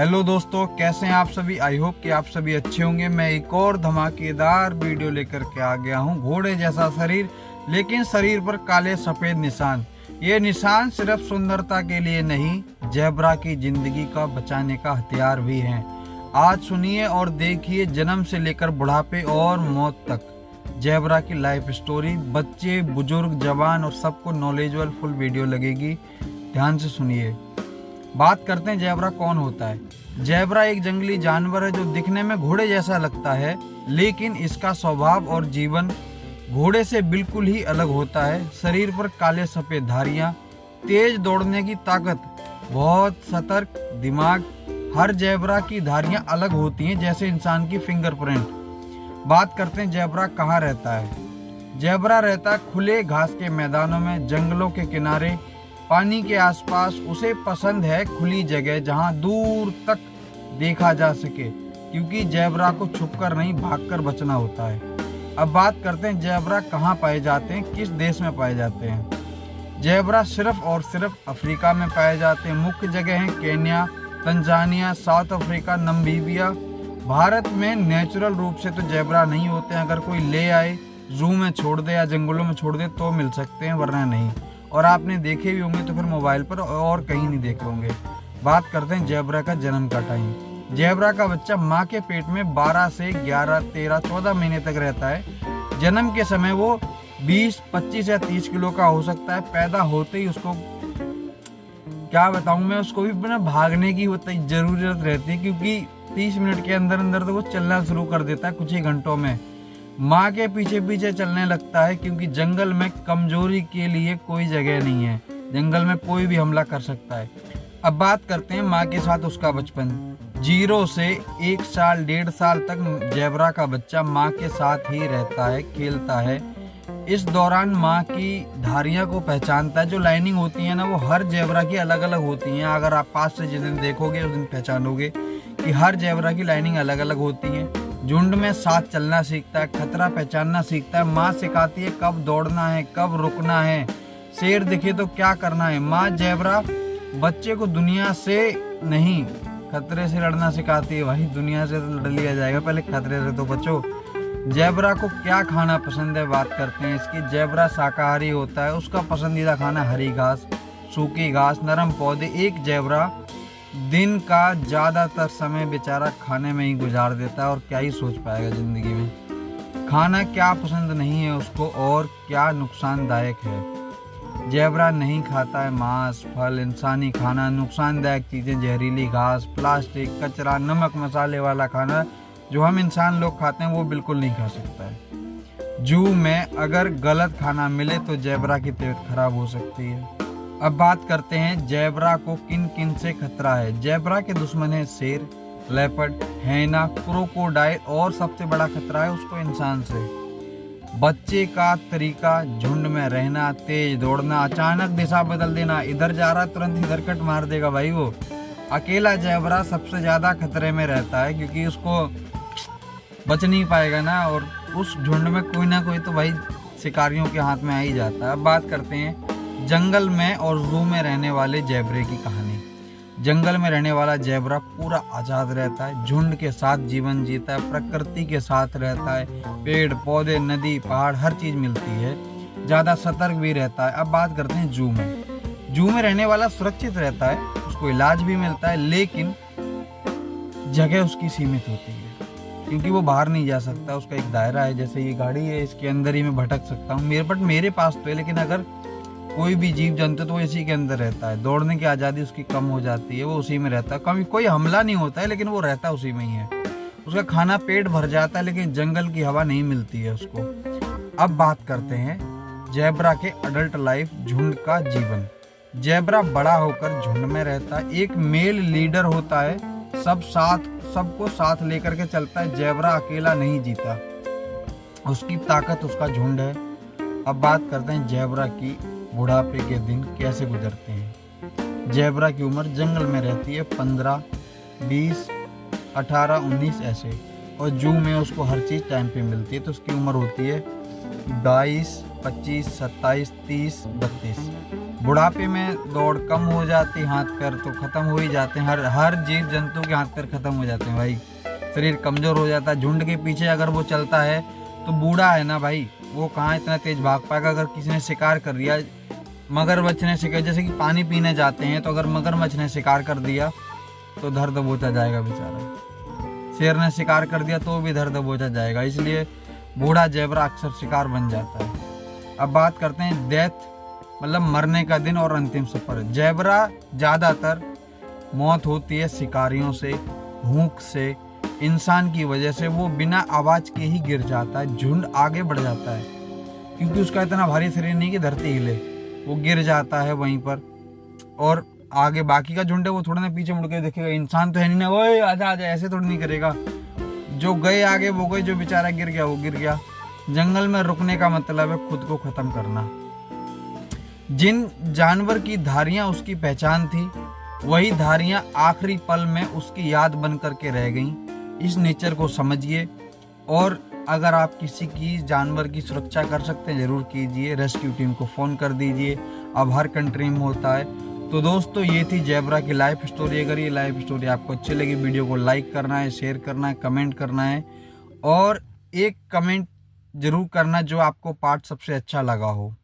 Hello दोस्तों, कैसे हैं आप सभी। आई होप कि आप सभी अच्छे होंगे। मैं एक और धमाकेदार वीडियो लेकर के आ गया हूं। घोड़े जैसा शरीर, लेकिन शरीर पर काले सफेद निशान। ये निशान सिर्फ सुंदरता के लिए नहीं, ज़ेब्रा की जिंदगी का बचाने का हथियार भी हैं। आज सुनिए और देखिए जन्म से लेकर बुढ़ापे और मौत तक ज़ेब्रा की लाइफ स्टोरी। बच्चे, बुजुर्ग, जवान और सबको नॉलेजेबल फुल वीडियो लगेगी। ध्यान से सुनिए। बात करते हैं ज़ेब्रा कौन होता है। ज़ेब्रा एक जंगली जानवर है जो दिखने में घोड़े जैसा लगता है, लेकिन इसका स्वभाव और जीवन घोड़े से बिल्कुल ही अलग होता है। शरीर पर काले सफेद धारियां, तेज दौड़ने की ताकत, बहुत सतर्क दिमाग। हर ज़ेब्रा की धारियां अलग होती हैं, जैसे इंसान की फिंगरप्रिंट। बात करते हैं ज़ेब्रा कहाँ रहता है। ज़ेब्रा रहता है खुले घास के मैदानों में, जंगलों के किनारे, पानी के आसपास। उसे पसंद है खुली जगह जहां दूर तक देखा जा सके, क्योंकि ज़ेब्रा को छुपकर नहीं, भागकर बचना होता है। अब बात करते हैं ज़ेब्रा कहाँ पाए जाते हैं, किस देश में पाए जाते हैं। ज़ेब्रा सिर्फ और सिर्फ अफ्रीका में पाए जाते हैं। मुख्य जगह हैं Kenya, Tanzania, south Africa, Namibia. Bharat में नेचुरल रूप से तो ज़ेब्रा नहीं होते हैं। अगर कोई ले आए, जू में छोड़ दे या जंगलों में छोड़ दे तो मिल सकते हैं, वरना नहीं। और आपने देखे भी होंगे तो फिर मोबाइल पर और कहीं नहीं देखे होंगे। बात करते हैं ज़ेब्रा का जन्म का टाइम। ज़ेब्रा का बच्चा माँ के पेट में 12 से 11, 13, 14 महीने तक रहता है। जन्म के समय वो 20, 25 या 30 किलो का हो सकता है। पैदा होते ही उसको क्या बताऊं मैं, उसको भी बिना भागने की जरूरत रहती है, क्योंकि 30 मिनट के अंदर अंदर तो वो चलना शुरू कर देता है। कुछ ही घंटों में माँ के पीछे पीछे चलने लगता है, क्योंकि जंगल में कमजोरी के लिए कोई जगह नहीं है। जंगल में कोई भी हमला कर सकता है। अब बात करते हैं माँ के साथ उसका बचपन। 0 से 1 साल, 1.5 साल तक ज़ेब्रा का बच्चा माँ के साथ ही रहता है, खेलता है। इस दौरान माँ की धारियाँ को पहचानता है। जो लाइनिंग होती है ना, वो हर ज़ेब्रा की अलग अलग होती हैं। अगर आप पास से जिस दिन देखोगे उस दिन पहचानोगे कि हर ज़ेब्रा की लाइनिंग अलग अलग होती है। झुंड में साथ चलना सीखता है, खतरा पहचानना सीखता है। माँ सिखाती है कब दौड़ना है, कब रुकना है, शेर दिखे तो क्या करना है। माँ ज़ेब्रा बच्चे को दुनिया से नहीं, खतरे से लड़ना सिखाती है। भाई दुनिया से तो लड़ लिया जाएगा, पहले खतरे से तो बचो। ज़ेब्रा को क्या खाना पसंद है, बात करते हैं इसकी। ज़ेब्रा शाकाहारी होता है। उसका पसंदीदा खाना हरी घास, सूखी घास, नरम पौधे। एक ज़ेब्रा दिन का ज़्यादातर समय बेचारा खाने में ही गुजार देता है, और क्या ही सोच पाएगा ज़िंदगी में। खाना क्या पसंद नहीं है उसको और क्या नुकसानदायक है। ज़ेब्रा नहीं खाता है मांस, फल, इंसानी खाना, नुकसानदायक चीज़ें, जहरीली घास, प्लास्टिक, कचरा, नमक मसाले वाला खाना जो हम इंसान लोग खाते हैं वो बिल्कुल नहीं खा सकता है। जू में अगर गलत खाना मिले तो ज़ेब्रा की तबीयत खराब हो सकती है। अब बात करते हैं ज़ेब्रा को किन किन से खतरा है। ज़ेब्रा के दुश्मन है शेर, लेपर्ड, हैना, क्रोकोडाइल, और सबसे बड़ा खतरा है उसको इंसान से। बच्चे का तरीका झुंड में रहना, तेज दौड़ना, अचानक दिशा बदल देना। इधर जा रहा तुरंत इधर कट मार देगा भाई वो। अकेला ज़ेब्रा सबसे ज़्यादा खतरे में रहता है, क्योंकि उसको बच नहीं पाएगा ना, और उस झुंड में कोई ना कोई तो भाई शिकारियों के हाथ में आ ही जाता है। अब बात करते हैं जंगल में और जू में रहने वाले ज़ेब्रे की कहानी। जंगल में रहने वाला ज़ेब्रा पूरा आज़ाद रहता है, झुंड के साथ जीवन जीता है, प्रकृति के साथ रहता है। पेड़ पौधे, नदी, पहाड़, हर चीज़ मिलती है। ज़्यादा सतर्क भी रहता है। अब बात करते हैं जू में। जू में रहने वाला सुरक्षित रहता है, उसको इलाज भी मिलता है, लेकिन जगह उसकी सीमित होती है, क्योंकि वो बाहर नहीं जा सकता। उसका एक दायरा है, जैसे ये गाड़ी है, इसके अंदर ही मैं भटक सकता हूँ। मेरे पास तो है, लेकिन अगर कोई भी जीव जंतु तो वो इसी के अंदर रहता है। दौड़ने की आज़ादी उसकी कम हो जाती है, वो उसी में रहता है। कभी कोई हमला नहीं होता है, लेकिन वो रहता उसी में ही है। उसका खाना पेट भर जाता है, लेकिन जंगल की हवा नहीं मिलती है उसको। अब बात करते हैं ज़ेब्रा के अडल्ट लाइफ, झुंड का जीवन। ज़ेब्रा बड़ा होकर झुंड में रहता है। एक मेल लीडर होता है, सबको साथ लेकर के चलता है। ज़ेब्रा अकेला नहीं जीता, उसकी ताकत उसका झुंड है। अब बात करते हैं ज़ेब्रा की बुढ़ापे के दिन कैसे गुजरते हैं। ज़ेब्रा की उम्र जंगल में रहती है 15, 20, 18, 19 ऐसे, और जू में उसको हर चीज़ टाइम पे मिलती है, तो उसकी उम्र होती है 22, 25, 27, 30, 32। बुढ़ापे में दौड़ कम हो जाती, हाथ पैर तो खत्म हो ही जाते हैं, हर जीव जंतु के हाथ पैर खत्म हो जाते हैं भाई। शरीर कमजोर हो जाता है। झुंड के पीछे अगर वो चलता है तो बूढ़ा है ना भाई, वो कहाँ इतना तेज भाग पाएगा। अगर किसी ने शिकार कर लिया, मगरमच्छ ने शिकार, जैसे कि पानी पीने जाते हैं तो अगर मगरमच्छ ने शिकार कर दिया तो धर दबोचा जाएगा बेचारा। शेर ने शिकार कर दिया तो भी धर दबोचा जाएगा। इसलिए बूढ़ा ज़ेबरा अक्सर शिकार बन जाता है। अब बात करते हैं डेथ, मतलब मरने का दिन और अंतिम सफर। ज़ेबरा ज़्यादातर मौत होती है शिकारियों से, भूख से, इंसान की वजह से। वो बिना आवाज़ के ही गिर जाता है। झुंड आगे बढ़ जाता है क्योंकि उसका इतना भारी शरीर नहीं कि धरती हिले, वो गिर जाता है वहीं पर। और आगे बाकी का झुंड है वो थोड़ा ना पीछे मुड़ के देखेगा, इंसान तो है नहीं ना, ओए आजा आजा, ऐसे थोड़ी नहीं करेगा। जो गए आगे वो गए, जो बेचारा गिर गया वो गिर गया। जंगल में रुकने का मतलब है खुद को खत्म करना। जिन जानवर की धारियां उसकी पहचान थी, वही धारियां आखिरी पल में उसकी याद बन करके रह गईं। इस नेचर को समझिए, और अगर आप किसी की जानवर की सुरक्षा कर सकते हैं ज़रूर कीजिए। रेस्क्यू टीम को फ़ोन कर दीजिए, अब हर कंट्री में होता है। तो दोस्तों, ये थी ज़ेबरा की लाइफ स्टोरी। अगर ये लाइफ स्टोरी आपको अच्छी लगी, वीडियो को लाइक करना है, शेयर करना है, कमेंट करना है, और एक कमेंट ज़रूर करना जो आपको पार्ट सबसे अच्छा लगा हो।